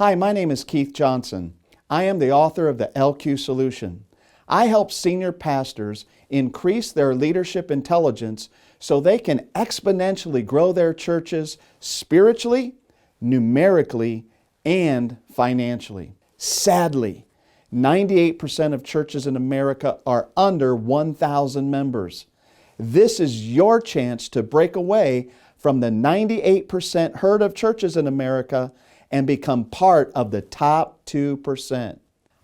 Hi, my name is Keith Johnson. I am the author of the LQ Solution. I help senior pastors increase their leadership intelligence so they can exponentially grow their churches spiritually, numerically, and financially. Sadly, 98% of churches in America are under 1,000 members. This is your chance to break away from the 98% herd of churches in America and become part of the top 2%.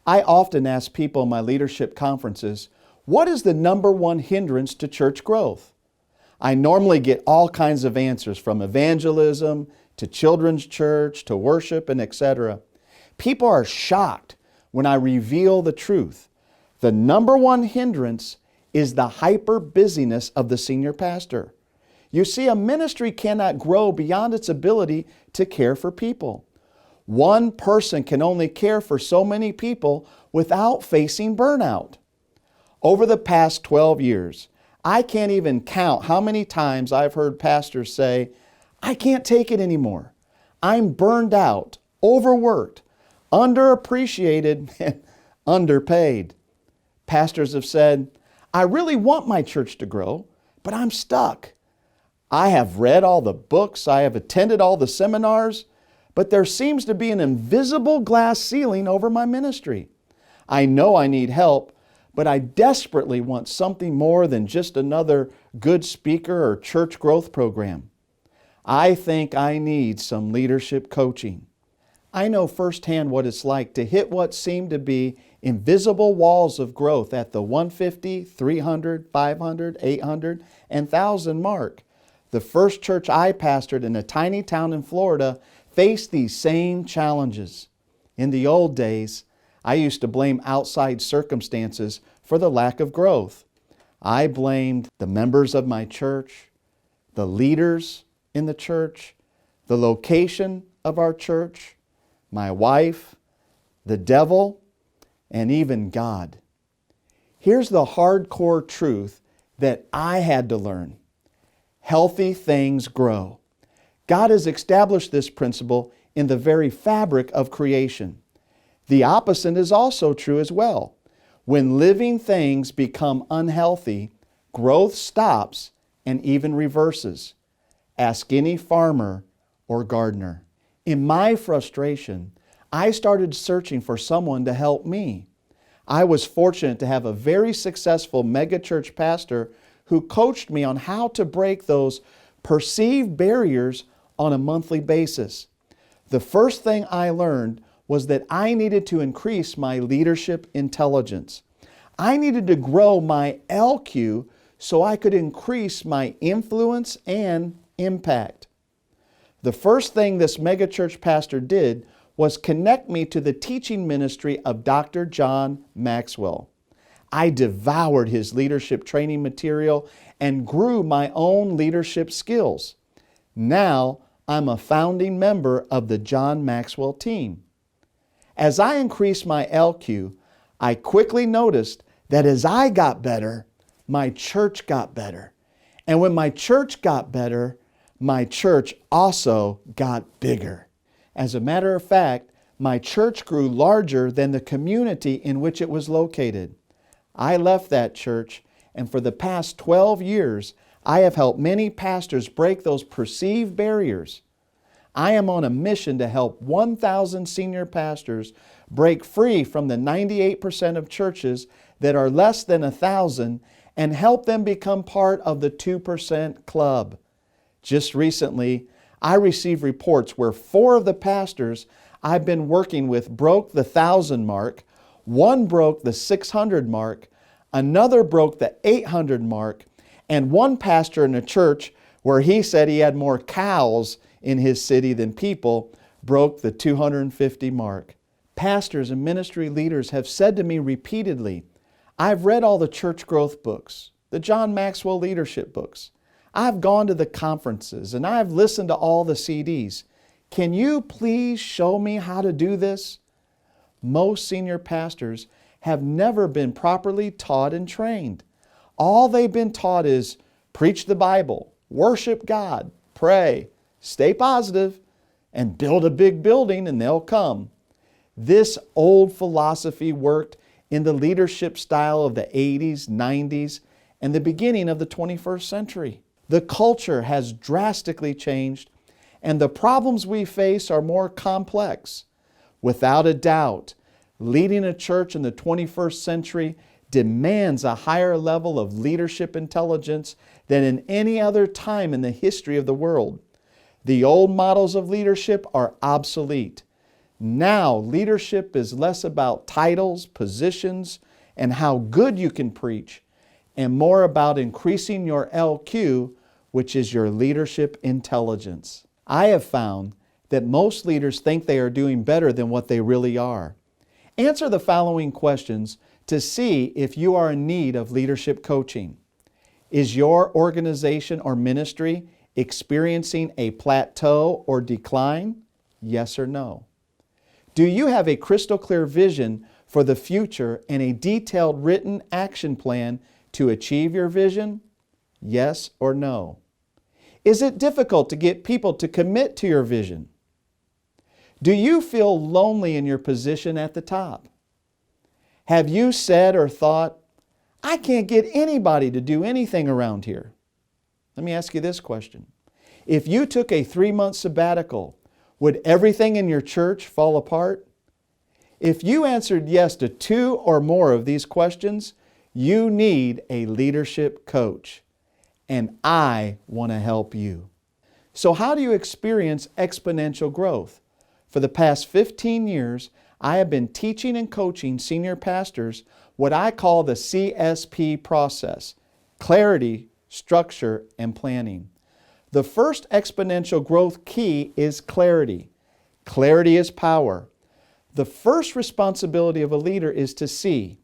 I often ask people in my leadership conferences, what is the number one hindrance to church growth? I normally get all kinds of answers, from evangelism to children's church to worship and etc. People are shocked when I reveal the truth. The number one hindrance is the hyper busyness of the senior pastor. You see, a ministry cannot grow beyond its ability to care for people. One person can only care for so many people without facing burnout. Over the past 12 years, I can't even count how many times I've heard pastors say, I can't take it anymore. I'm burned out, overworked, underappreciated, and underpaid. Pastors have said, I really want my church to grow, but I'm stuck. I have read all the books, I have attended all the seminars, but there seems to be an invisible glass ceiling over my ministry. I know I need help, but I desperately want something more than just another good speaker or church growth program. I think I need some leadership coaching. I know firsthand what it's like to hit what seem to be invisible walls of growth at the 150, 300, 500, 800, and 1,000 mark. The first church I pastored in a tiny town in Florida faced these same challenges. In the old days, I used to blame outside circumstances for the lack of growth. I blamed the members of my church, the leaders in the church, the location of our church, my wife, the devil, and even God. Here's the hardcore truth that I had to learn. Healthy things grow. God has established this principle in the very fabric of creation. The opposite is also true as well. When living things become unhealthy, growth stops and even reverses. Ask any farmer or gardener. In my frustration, I started searching for someone to help me. I was fortunate to have a very successful megachurch pastor who coached me on how to break those perceived barriers on a monthly basis. The first thing I learned was that I needed to increase my leadership intelligence. I needed to grow my LQ so I could increase my influence and impact. The first thing this megachurch pastor did was connect me to the teaching ministry of Dr. John Maxwell. I devoured his leadership training material and grew my own leadership skills. Now, I'm a founding member of the John Maxwell team. As I increased my LQ, I quickly noticed that as I got better, my church got better. And when my church got better, my church also got bigger. As a matter of fact, my church grew larger than the community in which it was located. I left that church, and for the past 12 years, I have helped many pastors break those perceived barriers. I am on a mission to help 1,000 senior pastors break free from the 98% of churches that are less than 1,000 and help them become part of the 2% club. Just recently, I received reports where 4 of the pastors I've been working with broke the 1,000 mark, one broke the 600 mark, another broke the 800 mark, and one pastor in a church where he said he had more cows in his city than people broke the 250 mark. Pastors and ministry leaders have said to me repeatedly, I've read all the church growth books, the John Maxwell leadership books. I've gone to the conferences and I've listened to all the CDs. Can you please show me how to do this? Most senior pastors have never been properly taught and trained. All they've been taught is preach the Bible, worship God, pray, stay positive, and build a big building and they'll come. This old philosophy worked in the leadership style of the 80s, 90s, and the beginning of the 21st century. The culture has drastically changed, and the problems we face are more complex. Without a doubt, leading a church in the 21st century demands a higher level of leadership intelligence than in any other time in the history of the world. The old models of leadership are obsolete. Now, leadership is less about titles, positions, and how good you can preach, and more about increasing your LQ, which is your leadership intelligence. I have found that most leaders think they are doing better than what they really are. Answer the following questions to see if you are in need of leadership coaching. Is your organization or ministry experiencing a plateau or decline? Yes or no? Do you have a crystal clear vision for the future and a detailed written action plan to achieve your vision? Yes or no? Is it difficult to get people to commit to your vision? Do you feel lonely in your position at the top? Have you said or thought, I can't get anybody to do anything around here? Let me ask you this question. If you took a 3-month sabbatical, would everything in your church fall apart? If you answered yes to 2 or more of these questions, you need a leadership coach. And I want to help you. So how do you experience exponential growth? For the past 15 years, I have been teaching and coaching senior pastors what I call the CSP process: clarity, structure, and planning. The first exponential growth key is clarity. Clarity is power. The first responsibility of a leader is to see.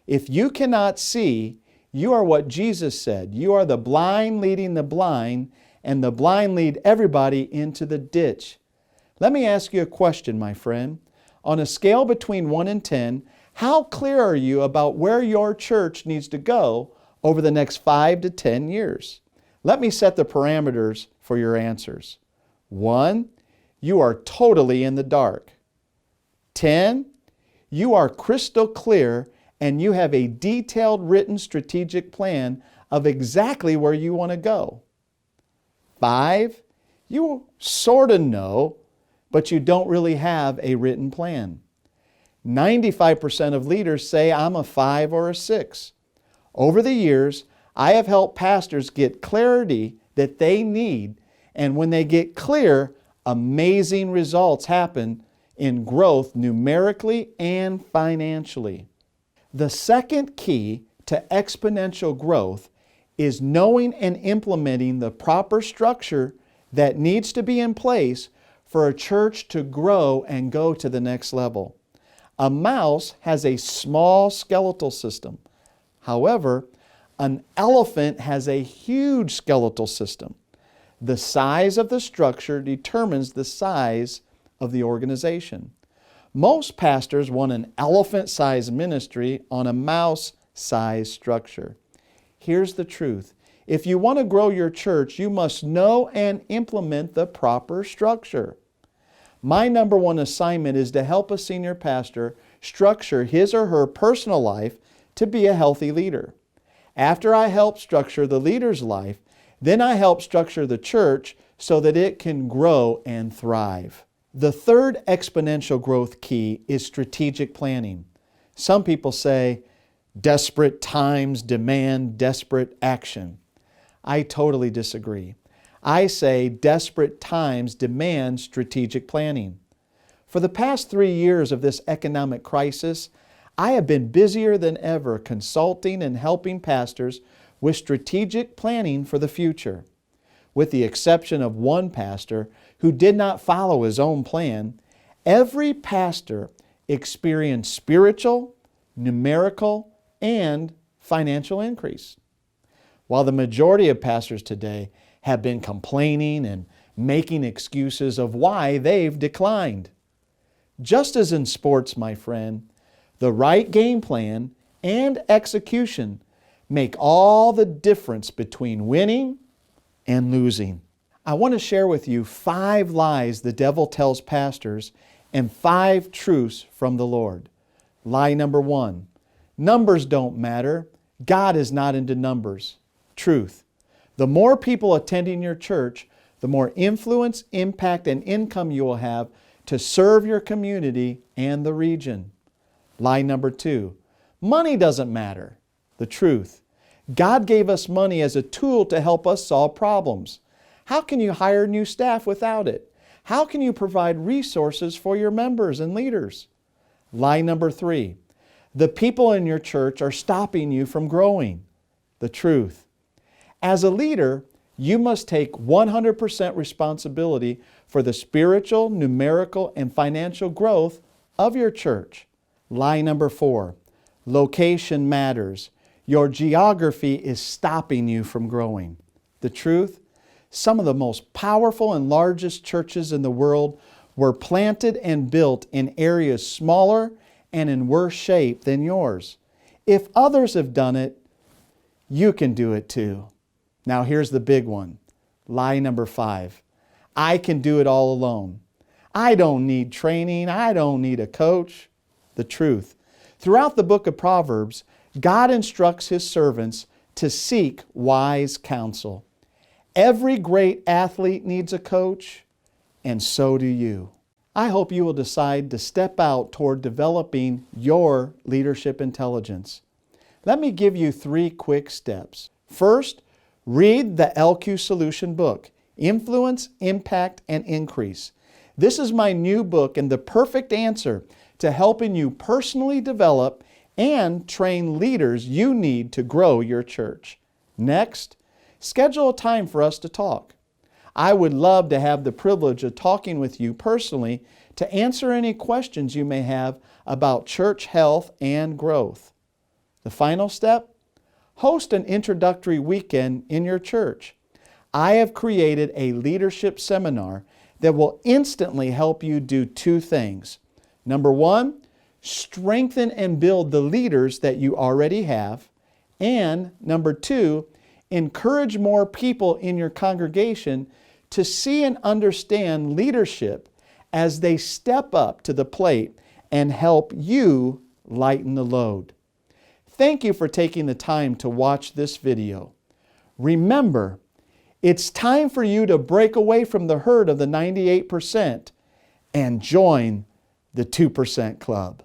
If you cannot see, you are what Jesus said. You are the blind leading the blind, and the blind lead everybody into the ditch. Let me ask you a question, my friend. On a scale between 1 and 10, how clear are you about where your church needs to go over the next 5 to 10 years? Let me set the parameters for your answers. 1, you are totally in the dark. 10, you are crystal clear and you have a detailed written strategic plan of exactly where you want to go. 5, you sort of know, but you don't really have a written plan. 95% of leaders say I'm a 5 or a 6. Over the years, I have helped pastors get clarity that they need, and when they get clear, amazing results happen in growth numerically and financially. The second key to exponential growth is knowing and implementing the proper structure that needs to be in place for a church to grow and go to the next level. A mouse has a small skeletal system. However, an elephant has a huge skeletal system. The size of the structure determines the size of the organization. Most pastors want an elephant-sized ministry on a mouse-sized structure. Here's the truth. If you want to grow your church, you must know and implement the proper structure. My number one assignment is to help a senior pastor structure his or her personal life to be a healthy leader. After I help structure the leader's life, then I help structure the church so that it can grow and thrive. The third exponential growth key is strategic planning. Some people say, desperate times demand desperate action. I totally disagree. I say desperate times demand strategic planning. For the past 3 years of this economic crisis, I have been busier than ever consulting and helping pastors with strategic planning for the future. With the exception of one pastor who did not follow his own plan, every pastor experienced spiritual, numerical, and financial increase. While the majority of pastors today have been complaining and making excuses of why they've declined. Just as in sports, my friend, the right game plan and execution make all the difference between winning and losing. I want to share with you 5 lies the devil tells pastors and 5 truths from the Lord. Lie number 1, numbers don't matter. God is not into numbers. Truth. The more people attending your church, the more influence, impact, and income you will have to serve your community and the region. Lie number 2, money doesn't matter. The truth. God gave us money as a tool to help us solve problems. How can you hire new staff without it? How can you provide resources for your members and leaders? Lie number 3, the people in your church are stopping you from growing. The truth. As a leader, you must take 100% responsibility for the spiritual, numerical, and financial growth of your church. Lie number 4, location matters. Your geography is stopping you from growing. The truth, some of the most powerful and largest churches in the world were planted and built in areas smaller and in worse shape than yours. If others have done it, you can do it too. Now here's the big one. Lie number 5. I can do it all alone. I don't need training. I don't need a coach. The truth. Throughout the book of Proverbs, God instructs His servants to seek wise counsel. Every great athlete needs a coach, and so do you. I hope you will decide to step out toward developing your leadership intelligence. Let me give you 3 quick steps. First, read the LQ Solution book, Influence, Impact, and Increase. This is my new book and the perfect answer to helping you personally develop and train leaders you need to grow your church. Next, schedule a time for us to talk. I would love to have the privilege of talking with you personally to answer any questions you may have about church health and growth. The final step, host an introductory weekend in your church. I have created a leadership seminar that will instantly help you do 2 things. Number 1, strengthen and build the leaders that you already have. And number 2, encourage more people in your congregation to see and understand leadership as they step up to the plate and help you lighten the load. Thank you for taking the time to watch this video. Remember, it's time for you to break away from the herd of the 98% and join the 2% club.